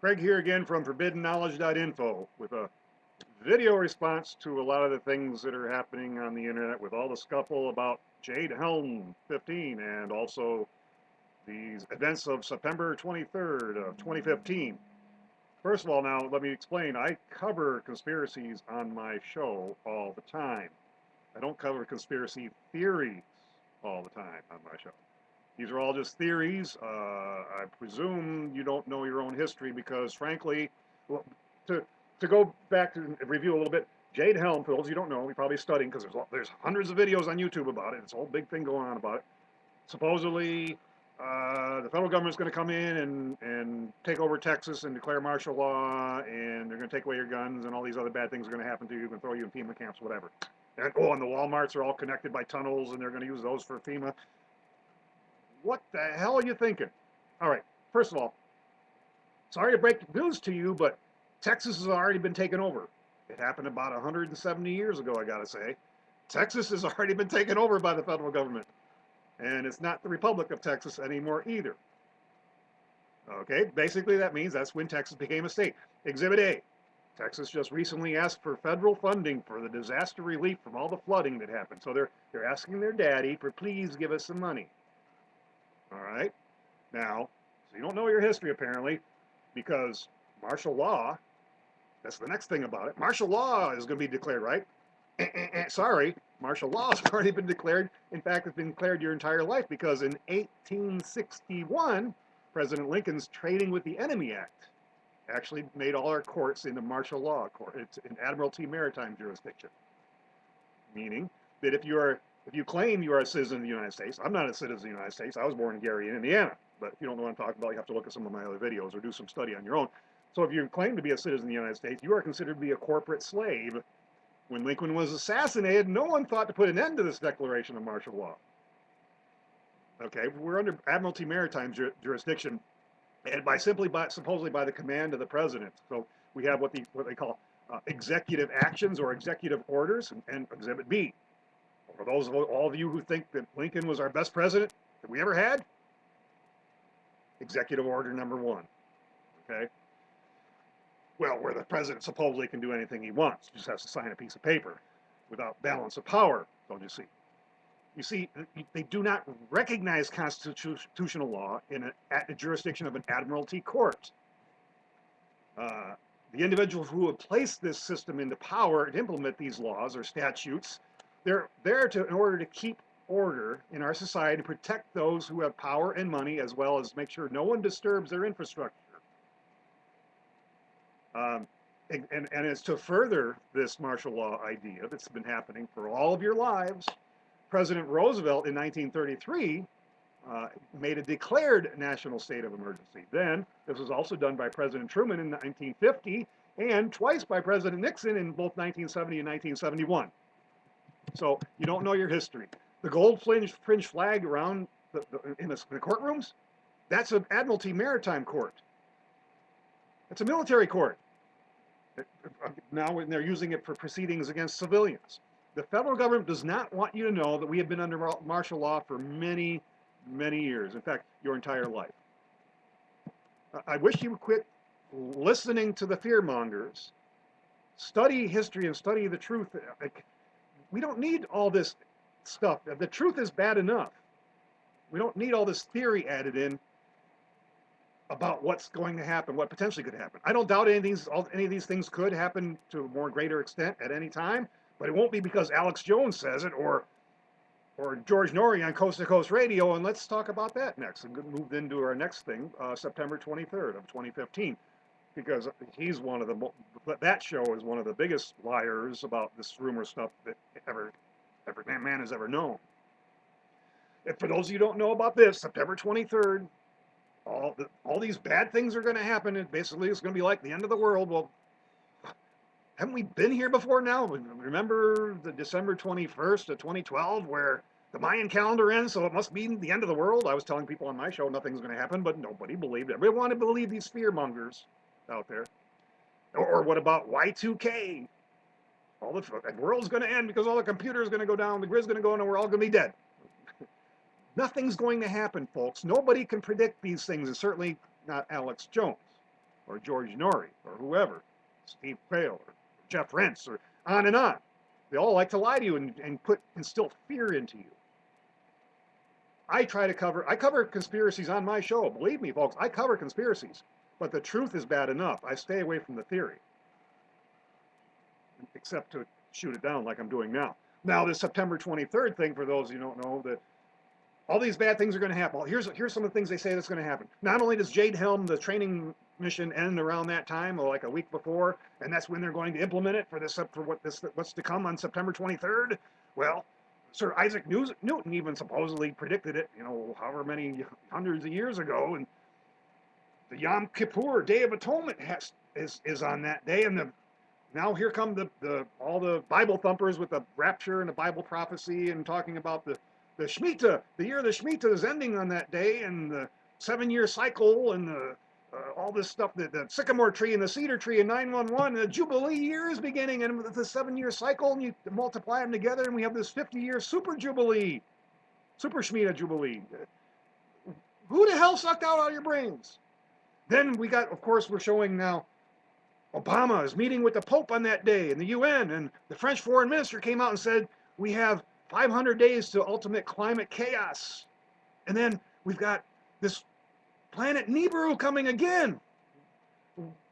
Craig here again from ForbiddenKnowledge.info with a video response to a lot of the things that are happening on the internet with all the scuffle about Jade Helm 15 and also these events of September 23rd of 2015. First of all, now let me explain. I cover conspiracies on my show all the time. I don't cover conspiracy theories all the time on my show. These are all just theories. I presume you don't know your own history because, frankly, well, to go back to review a little bit, Jade Helm, for those you don't know, you're probably studying because there's hundreds of videos on YouTube about it. It's a whole big thing going on about it. Supposedly, the federal government's going to come in and take over Texas and declare martial law, and they're going to take away your guns, and all these other bad things are going to happen to you. They're going to throw you in FEMA camps, whatever. And the Walmarts are all connected by tunnels, and they're going to use those for FEMA. What the hell are you thinking? All right, first of all, sorry to break the news to you, but Texas has already been taken over. It happened about 170 years ago, I gotta say. Texas has already been taken over by the federal government. And it's not the Republic of Texas anymore either. Okay, basically that means that's when Texas became a state. Exhibit A, Texas just recently asked for federal funding for the disaster relief from all the flooding that happened. So they're asking their daddy for please give us some money. All right. Now, so you don't know your history apparently, because martial law, that's the next thing about it. Martial law is going to be declared, right? Sorry, martial law has already been declared. In fact, it's been declared your entire life because in 1861, President Lincoln's Trading with the Enemy Act actually made all our courts into martial law court. It's an admiralty maritime jurisdiction, meaning that if you claim you are a citizen of the United States, I'm not a citizen of the United States. I was born in Gary, Indiana. But if you don't know what I'm talking about, you have to look at some of my other videos or do some study on your own. So if you claim to be a citizen of the United States, you are considered to be a corporate slave. When Lincoln was assassinated, no one thought to put an end to this declaration of martial law. Okay, we're under admiralty maritime jurisdiction, and supposedly by the command of the president. So we have what they call executive actions or executive orders, and Exhibit B. For those of all of you who think that Lincoln was our best president that we ever had, Executive Order number 1. Okay? Well, where the president supposedly can do anything he wants, just has to sign a piece of paper without balance of power, don't you see? You see, they do not recognize constitutional law in a jurisdiction of an admiralty court. The individuals who have placed this system into power to implement these laws or statutes, they're there in order to keep order in our society, to protect those who have power and money, as well as make sure no one disturbs their infrastructure. And it's to further this martial law idea that's been happening for all of your lives. President Roosevelt in 1933 made a declared national state of emergency. Then, this was also done by President Truman in 1950 and twice by President Nixon in both 1970 and 1971. So you don't know your history. The gold fringe flag around in the courtrooms, that's an admiralty maritime court. It's a military court. Now they're using it for proceedings against civilians. The federal government does not want you to know that we have been under martial law for many, many years. In fact, your entire life. I wish you would quit listening to the fearmongers. Study history and study the truth. We don't need all this stuff. The truth is bad enough. We don't need all this theory added in about what's going to happen, what potentially could happen. I don't doubt any of these things could happen to a more greater extent at any time, but it won't be because Alex Jones says it or George Norrie on Coast to Coast Radio, and let's talk about that next and move into our next thing, September 23rd of 2015, because that show is one of the biggest liars about this rumor stuff that man has ever known. And for those of you who don't know about this, September 23rd, all these bad things are going to happen, and basically it's going to be like the end of the world. Well, haven't we been here before now? Remember the December 21st of 2012 where the Mayan calendar ends, so it must be the end of the world? I was telling people on my show nothing's going to happen, but nobody believed it. Everybody wanted to believe these fearmongers out there. Or what about Y2K? The world's going to end because all the computers are going to go down, the grid's going to go, and we're all going to be dead. Nothing's going to happen, folks. Nobody can predict these things, and certainly not Alex Jones. or George Norrie, or whoever, Steve Quayle, or Jeff Rentz, or on and on. They all like to lie to you and instill fear into you. I cover conspiracies on my show. Believe me, folks, I cover conspiracies. But the truth is bad enough. I stay away from the theory. Except to shoot it down like I'm doing now. Now, this September 23rd thing, for those who don't know, that all these bad things are going to happen. Well, here's some of the things they say that's going to happen. Not only does Jade Helm, the training mission, end around that time, or like a week before, and that's when they're going to implement it for what's to come on September 23rd. Well, Sir Isaac Newton even supposedly predicted it, however many hundreds of years ago, and the Yom Kippur, Day of Atonement, is on that day, and now here come all the Bible thumpers with the rapture and the Bible prophecy and talking about the Shemitah. The year of the Shemitah is ending on that day, and the 7-year cycle, and all this stuff, the sycamore tree and the cedar tree and 911, and the Jubilee year is beginning, and the 7-year cycle, and you multiply them together, and we have this 50-year super Jubilee, super Shemitah Jubilee. Who the hell sucked out all your brains? Then we got, of course, we're showing now Obama is meeting with the Pope on that day in the UN, and the French foreign minister came out and said, we have 500 days to ultimate climate chaos. And then we've got this planet Nibiru coming again.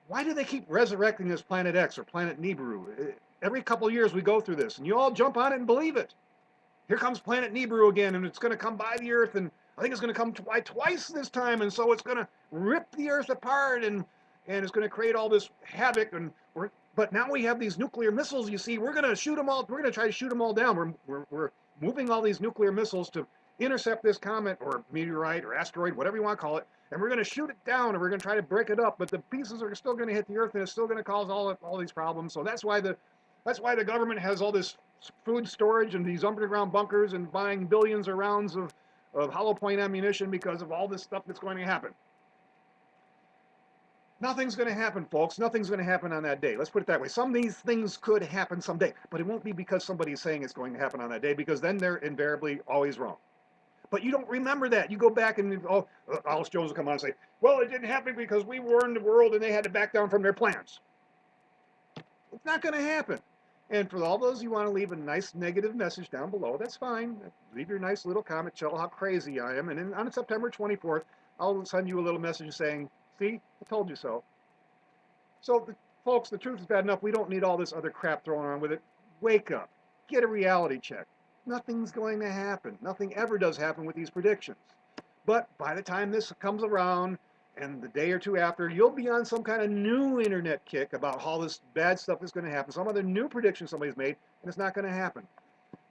Why do they keep resurrecting this Planet X or Planet Nibiru? Every couple of years we go through this, and you all jump on it and believe it. Here comes Planet Nibiru again, and it's going to come by the Earth, and I think it's going to come by twice this time, and so it's going to rip the Earth apart, and it's going to create all this havoc. But now we have these nuclear missiles. You see, we're going to shoot them all. We're going to try to shoot them all down. We're moving all these nuclear missiles to intercept this comet or meteorite or asteroid, whatever you want to call it, and we're going to shoot it down, and we're going to try to break it up. But the pieces are still going to hit the Earth, and it's still going to cause all these problems. So that's why the government has all this food storage and these underground bunkers and buying billions of rounds of hollow point ammunition because of all this stuff that's going to happen. Nothing's going to happen, folks. Nothing's going to happen on that day. Let's put it that way. Some of these things could happen someday, but it won't be because somebody's saying it's going to happen on that day, because then they're invariably always wrong. But you don't remember that. You go back and Alice Jones will come on and say, well, it didn't happen because we warned the world and they had to back down from their plans. It's not going to happen. And for all those you want to leave a nice negative message down below, that's fine. Leave your nice little comment, tell how crazy I am. And then on September 24th, I'll send you a little message saying, see, I told you so. So, folks, the truth is bad enough. We don't need all this other crap thrown on with it. Wake up. Get a reality check. Nothing's going to happen. Nothing ever does happen with these predictions. But by the time this comes around, and the day or two after, you'll be on some kind of new internet kick about how this bad stuff is going to happen. Some other new prediction somebody's made, and it's not going to happen.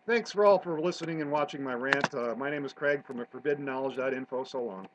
Thanks for listening and watching my rant. My name is Craig from forbiddenknowledge.info. So long.